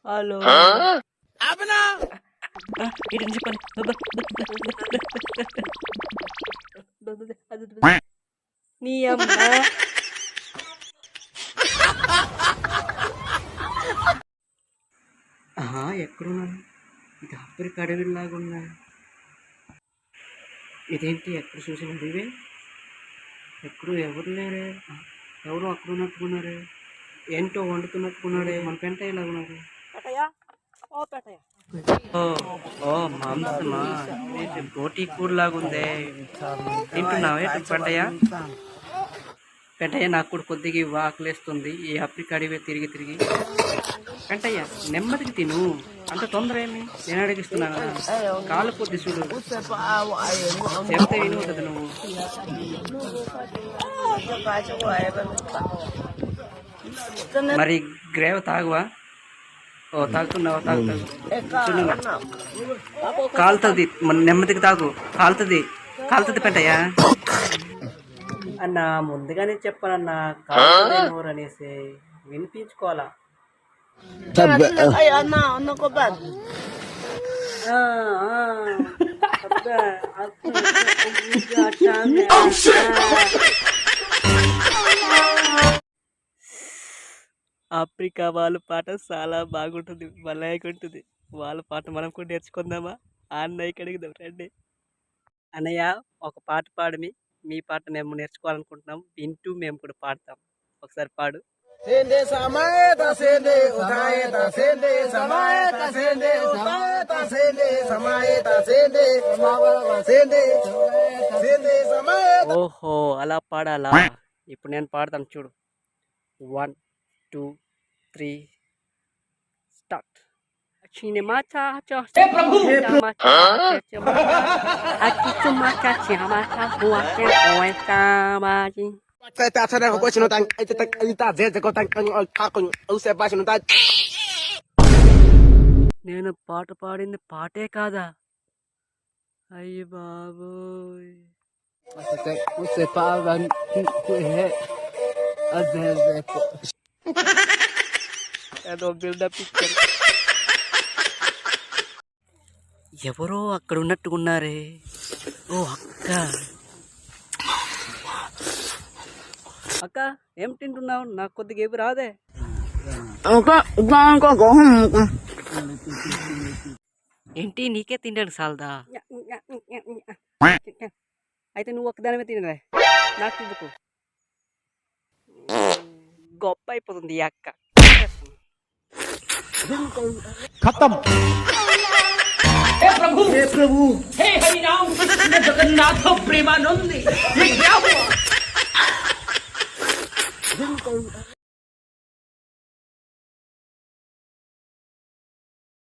Hello ఇటు చెప్పండి. నీ అమ్మ ఎక్కడున్నాను? ఇది ఆఫ్రికా అడవిలాగా ఉన్నా. ఇదేంటి ఎక్కడ చూసిన అడివే? ఎక్కడో ఎవరు లేరే, ఎవరో అక్కడ ఉన్నట్టుకున్నారే, ఏంటో వండుతున్నట్టుకున్నాడే, మన పెంట ఇలా ఉన్నారు. ఓ మాంసమా, ఏంటి బోటీ కూరలాగా ఉందే, తింటున్నావే పెంటయ్య? పెంటయ్య నాకు కూడా కొద్దిగా ఆకలేస్తుంది ఈ ఆఫ్రికా అడివే తిరిగి తిరిగి. పెంటయ్య నెమ్మదికి తిను, అంత తొందర ఏమి? నేను అడిగిస్తున్నాను, కాలు కొద్ది చూడు, చెప్తే విను కదా నువ్వు. మరి గ్రేవ్ తాగువా? ఓ తాగుతున్నావా? కాలుతుంది, నెమ్మదికి తాగు, కాలుతుంది, కాలుతుంది పెంటయ్య. అన్నా ముందుగానే చెప్పాలన్నా, కాలుతుంది నోరు అనేసి వినిపించుకోవాలా. ఆఫ్రికా వాళ్ళ పాట చాలా బాగుంటుంది, భలేగా ఉంటుంది. వాళ్ళ పాట మనం కూడా నేర్చుకుందామా? అన్నయ్యకి అడుగుదాం రండి. అన్నయ్య ఒక పాట పాడమి, మీ పాట మేము నేర్చుకోవాలనుకుంటున్నాం, వింటూ మేము కూడా పాడతాం. ఒకసారి పాడు. ఓహో అలా పాడాలా? ఇప్పుడు నేను పాడతాను చూడు. 1 2 3 స్టార్ట్. నేను పాట పాడింది పాటే కాదా? అయ్య బాబోయ్, ఏదో బిల్డప్ ఇచ్చారు. ఎవరో అక్కడ ఉన్నట్టుకున్నారే. ఓ అక్క, అక్క ఏం తింటున్నావు? నాకు కొద్దిగా ఏమి రాదే. ఏంటి నీకే తింటాడు సాల్దా? అయితే నువ్వు ఒక్కదానివే తినదే, నాకు తిందుకు. గొప్ప అయిపోతుంది ఈ అక్క. खत्म। हे प्रभु हे हरि राम जगन्नाथ प्रेमानंद